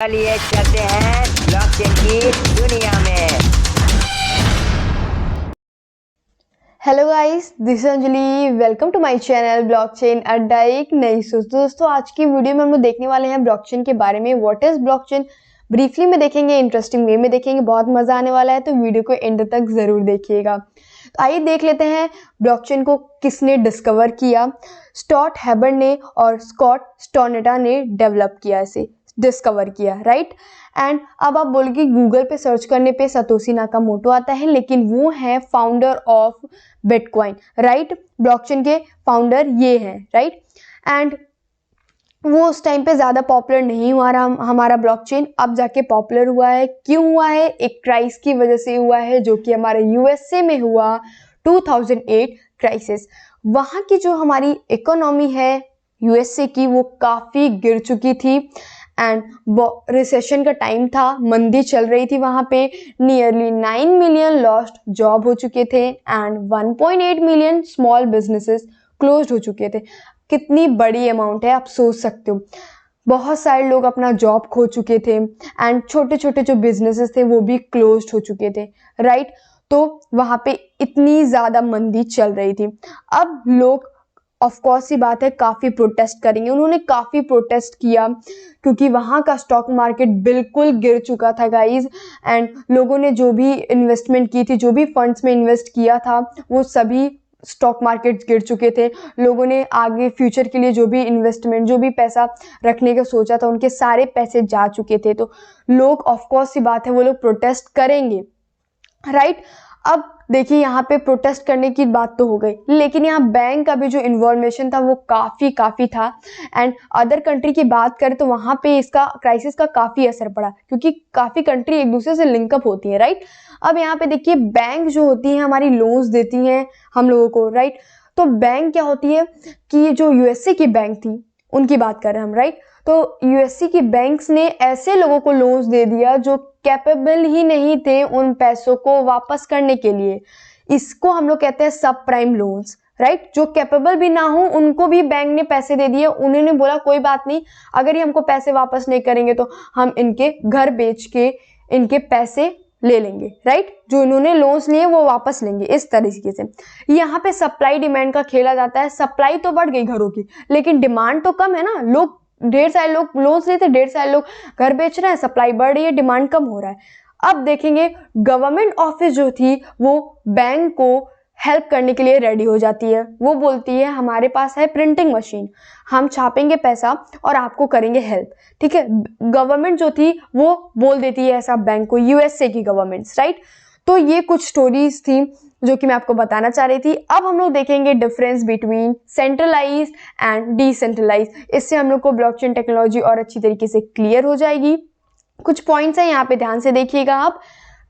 चलिए चलते हैं ब्लॉकचेन की दुनिया में। Hello guys, this is Anjali. Welcome to my channel blockchain Adda. एक नई सोच। दोस्तों, आज की वीडियो में हम लोग देखने वाले हैं ब्लॉकचेन के बारे में। व्हाट इज ब्लॉकचेन ब्रीफली में देखेंगे, इंटरेस्टिंग वे में देखेंगे, बहुत मजा आने वाला है, तो वीडियो को एंड तक जरूर देखिएगा। तो आइए देख लेते हैं ब्लॉकचेन को किसने डिस्कवर किया। स्टॉट हैबर ने और स्कॉट स्टोनेटा ने डेवलप किया, इसे डिस्कवर किया, राइट। एंड अब आप बोलोगे गूगल पे सर्च करने पे सतोशी नाकामोटो आता है, लेकिन वो है founder of bitcoin, right. Blockchain के फाउंडर ये हैं, राइट। एंड वो उस टाइम पे ज़्यादा पॉपुलर नहीं हुआ रहा हमारा ब्लॉकचेन, अब जाके पॉपुलर हुआ है। क्यों हुआ है? एक क्राइसिस की वजह से हुआ है, जो कि हमारे यूएसए में हुआ 2008 क्राइसिस। वहाँ की जो हमारी इकोनॉमी है यूएसए की, वो काफ़ी गिर चुकी थी एंड रिसेशन का टाइम था, मंदी चल रही थी वहाँ पे। नियरली 9 मिलियन लॉस्ट जॉब हो चुके थे and 1.8 million small businesses close हो चुके थे। कितनी बड़ी अमाउंट है, आप सोच सकते हो। बहुत सारे लोग अपना जॉब खो चुके थे एंड छोटे छोटे जो बिजनेसेस थे वो भी क्लोज्ड हो चुके थे, राइट। तो वहाँ पे इतनी ज़्यादा मंदी चल रही थी। अब लोग ऑफ कोर्स सी बात है काफ़ी प्रोटेस्ट करेंगे। उन्होंने काफ़ी प्रोटेस्ट किया क्योंकि वहाँ का स्टॉक मार्केट बिल्कुल गिर चुका था गाइज। एंड लोगों ने जो भी इन्वेस्टमेंट की थी, जो भी फंड्स में इन्वेस्ट किया था, वो सभी स्टॉक मार्केट गिर चुके थे। लोगों ने आगे फ्यूचर के लिए जो भी इन्वेस्टमेंट, जो भी पैसा रखने का सोचा था, उनके सारे पैसे जा चुके थे। तो लोग ऑफ कोर्स सी बात है वो लोग प्रोटेस्ट करेंगे, राइट। अब देखिए, यहाँ पे प्रोटेस्ट करने की बात तो हो गई, लेकिन यहाँ बैंक का भी जो इन्वॉल्वेशन था वो काफ़ी था। एंड अदर कंट्री की बात करें तो वहाँ पे इसका क्राइसिस का काफ़ी असर पड़ा, क्योंकि काफ़ी कंट्री एक दूसरे से लिंकअप होती है, राइट। अब यहाँ पे देखिए, बैंक जो होती है हमारी लोन्स देती हैं हम लोगों को, राइट। तो बैंक क्या होती है कि जो यूएसए की बैंक थी उनकी बात कर रहे हैं हम, राइट। तो यूएसए की बैंक्स ने ऐसे लोगों को लोन्स दे दिया जो कैपेबल ही नहीं थे उन पैसों को वापस करने के लिए। इसको हम लोग कहते हैं सब प्राइम लोन्स, राइट। जो कैपेबल भी ना हो उनको भी बैंक ने पैसे दे दिए। उन्होंने बोला कोई बात नहीं, अगर ये हमको पैसे वापस नहीं करेंगे तो हम इनके घर बेच के इनके पैसे ले लेंगे, राइट। जो इन्होंने लोन्स लिए वो वापस लेंगे, इस तरीके से। यहाँ पे सप्लाई डिमांड का खेला जाता है। सप्लाई तो बढ़ गई घरों की, लेकिन डिमांड तो कम है ना। लोग ढेर सारे लोग लोन्स लेते, ढेर सारे लोग घर बेच रहे हैं, सप्लाई बढ़ रही है, डिमांड कम हो रहा है। अब देखेंगे गवर्नमेंट ऑफिस जो थी वो बैंक को हेल्प करने के लिए रेडी हो जाती है। वो बोलती है हमारे पास है प्रिंटिंग मशीन, हम छापेंगे पैसा और आपको करेंगे हेल्प, ठीक है। गवर्नमेंट जो थी वो बोल देती है ऐसा बैंक को, यूएसए की गवर्नमेंट्स, राइट। तो ये कुछ स्टोरीज थी जो कि मैं आपको बताना चाह रही थी। अब हम लोग देखेंगे difference between centralize and decentralize. इससे हम लोग को ब्लॉकचेन टेक्नोलॉजी और अच्छी तरीके से क्लियर हो जाएगी। कुछ पॉइंट्स हैं यहाँ पे, ध्यान से देखिएगा आप।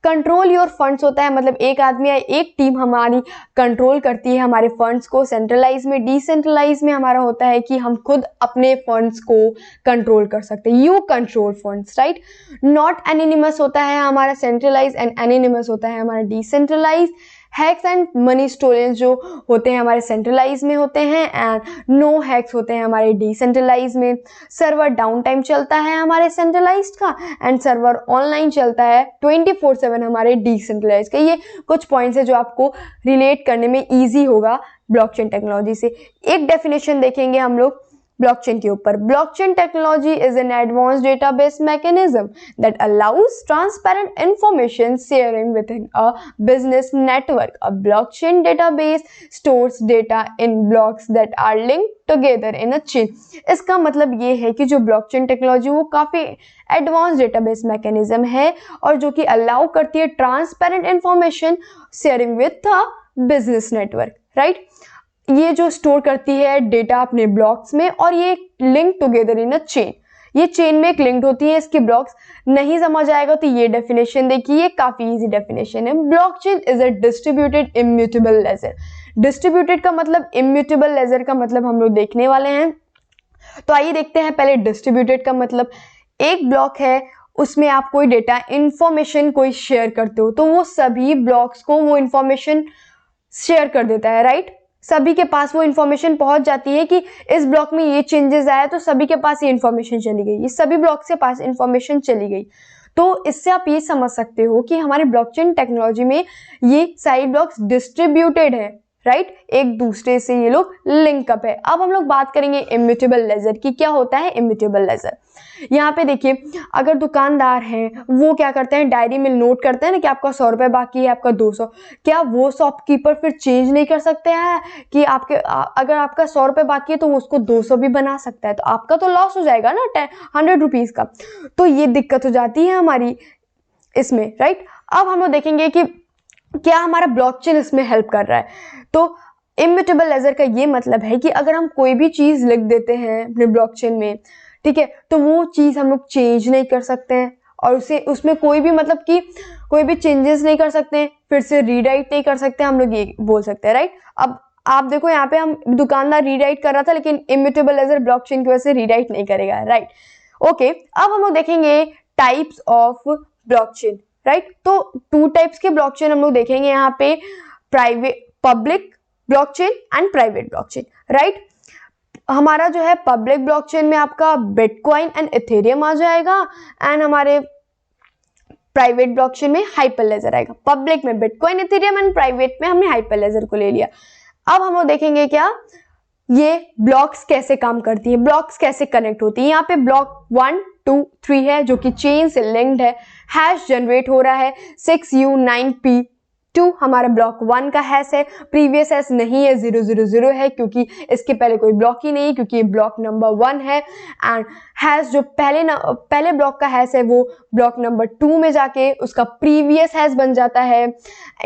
कंट्रोल योर फंड्स होता है, मतलब एक आदमी या एक टीम हमारी कंट्रोल करती है हमारे फंड्स को। सेंट्रलाइज में, डिसेंट्रलाइज में हमारा होता है कि हम खुद अपने फंड्स को कंट्रोल कर सकते हैं। You control funds, right. Not anonymous होता है हमारा सेंट्रलाइज एंड एनिनिमस होता है हमारा decentralise. Hacks and money storage जो होते हैं हमारे सेंट्रलाइज में होते हैं एंड नो हैक्स होते हैं हमारे डिसेंट्रलाइज में। सर्वर डाउन टाइम चलता है हमारे सेंट्रलाइज्ड का एंड सर्वर ऑनलाइन चलता है 24/7 हमारे डिसेंट्रलाइज का। ये कुछ पॉइंट्स है जो आपको रिलेट करने में ईजी होगा ब्लॉकचेन टेक्नोलॉजी से। एक डेफिनेशन देखेंगे हम लोग ब्लॉकचेन के ऊपर। Blockchain technology is an advanced database mechanism that allows transparent information sharing with a business network. A blockchain database stores data in blocks that are linked together in a chain. इसका मतलब ये है कि जो blockchain technology वो काफी advance database mechanism है और जो कि अलाउ करती है transparent information sharing with a business network, right. ये जो स्टोर करती है डेटा अपने ब्लॉक्स में और ये link together in a chain. ये चेन में एक लिंक्ड होती है, इसके ब्लॉक्स। नहीं समझ आएगा तो ये डेफिनेशन देखिए, ये काफी इजी डेफिनेशन है। Blockchain is a distributed immutable ledger. Distributed का मतलब, इम्यूटेबल लेजर का मतलब हम लोग देखने वाले हैं। तो आइए देखते हैं पहले डिस्ट्रीब्यूटेड का मतलब। एक ब्लॉक है, उसमें आप कोई डेटा इंफॉर्मेशन कोई शेयर करते हो तो वो सभी ब्लॉक्स को वो इंफॉर्मेशन शेयर कर देता है, राइट। सभी के पास वो इन्फॉर्मेशन पहुंच जाती है कि इस ब्लॉक में ये चेंजेस आया, तो सभी के पास ये इन्फॉर्मेशन चली गई, ये सभी ब्लॉक के पास इन्फॉर्मेशन चली गई। तो इससे आप ये समझ सकते हो कि हमारे ब्लॉकचेन टेक्नोलॉजी में ये सारे ब्लॉक्स डिस्ट्रीब्यूटेड है, राइट, एक दूसरे से ये लोग लिंक अप है। अब हम लोग बात करेंगे इम्यूटेबल लेजर की। क्या होता है इम्यूटेबल लेजर? यहाँ पे देखिए, अगर दुकानदार हैं वो क्या करते हैं, डायरी में नोट करते हैं ना कि आपका 100 रुपये बाकी है, आपका 200, क्या वो शॉपकीपर फिर चेंज नहीं कर सकते हैं कि अगर आपका 100 रुपये बाकी है तो वो उसको 200 भी बना सकता है, तो आपका तो लॉस हो जाएगा ना 100 रुपीज़ का। तो ये दिक्कत हो जाती है हमारी इसमें, राइट। अब हम लोग देखेंगे कि क्या हमारा ब्लॉकचेन इसमें हेल्प कर रहा है। तो इम्यूटेबल लेजर का ये मतलब है कि अगर हम कोई भी चीज़ लिख देते हैं अपने ब्लॉकचेन में, ठीक है, तो वो चीज़ हम लोग चेंज नहीं कर सकते हैं और उसमें कोई भी मतलब कि कोई भी चेंजेस नहीं कर सकते हैं, फिर से रीराइट नहीं कर सकते, हम लोग ये बोल सकते हैं, राइट। अब आप देखो यहाँ पे हम दुकानदार रीराइट कर रहा था, लेकिन इम्यूटेबल लेजर ब्लॉकचेन की वजह से रीराइट नहीं करेगा, राइट। ओके, अब हम लोग देखेंगे टाइप्स ऑफ ब्लॉकचेन, राइट। तो 2 टाइप्स के ब्लॉकचेन हम लोग देखेंगे यहाँ पे, public blockchain and private blockchain, right. हमारा जो है पब्लिक ब्लॉकचेन में आपका बिटकॉइन एंड इथेरियम आ जाएगा, एंड हमारे प्राइवेट ब्लॉकचेन में हाइपरलेजर आएगा। पब्लिक में बिटकॉइन, इथेरियम एंड प्राइवेट में हमने हाइपरलेजर को ले लिया। अब हम लोग देखेंगे क्या ये ब्लॉक्स कैसे काम करती है, ब्लॉक्स कैसे कनेक्ट होती है। यहाँ पे ब्लॉक 1, 2, 3 है जो कि चेन से लिंक्ड है, हैश जनरेट हो रहा है 6U9P2 हमारा ब्लॉक 1 का हैश है, प्रीवियस हैश नहीं है, 000 है क्योंकि इसके पहले कोई ब्लॉक ही नहीं, क्योंकि ये ब्लॉक नंबर 1 है। एंड हैश जो पहले ब्लॉक का हैश है वो ब्लॉक नंबर 2 में जाके उसका प्रीवियस हैश बन जाता है।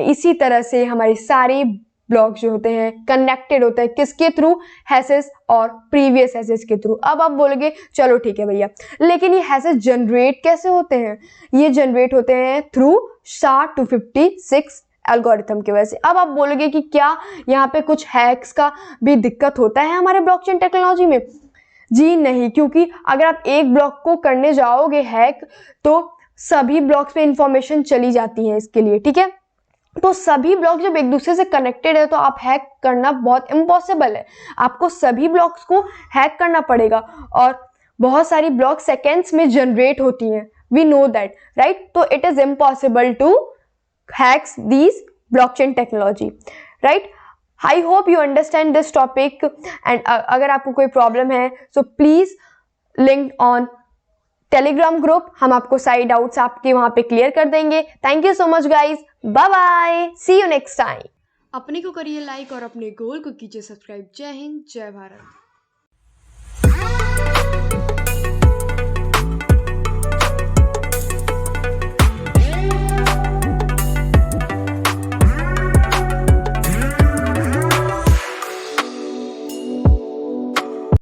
इसी तरह से हमारी सारी ब्लॉक जो होते हैं कनेक्टेड होते हैं किसके थ्रू, हैशेस और प्रीवियस हैशेस के थ्रू। अब आप बोलोगे चलो ठीक है भैया, लेकिन ये हैशेस जनरेट कैसे होते हैं? ये जनरेट होते हैं थ्रू SHA-256 एल्गोरिथम की वजह से। अब आप बोलोगे कि क्या यहाँ पे कुछ हैक्स का भी दिक्कत होता है हमारे ब्लॉकचेन टेक्नोलॉजी में? जी नहीं, क्योंकि अगर आप एक ब्लॉक को करने जाओगे हैक तो सभी ब्लॉक्स पे इंफॉर्मेशन चली जाती है इसके लिए, ठीक है। तो सभी ब्लॉक जब एक दूसरे से कनेक्टेड है तो आप हैक करना बहुत इम्पॉसिबल है, आपको सभी ब्लॉक्स को हैक करना पड़ेगा और बहुत सारी ब्लॉक सेकेंड्स में जनरेट होती हैं, वी नो दैट, राइट। तो it is impossible to hacks this blockchain technology, right. I hope you understand this topic and अगर आपको कोई प्रॉब्लम है so please link on Telegram group, हम आपको सारी डाउट्स आपके वहां पे क्लियर कर देंगे। Thank you so much guys, bye bye, see you next time. अपने को करिए लाइक और अपने गोल को कीजिए सब्सक्राइब। जय हिंद, जय भारत।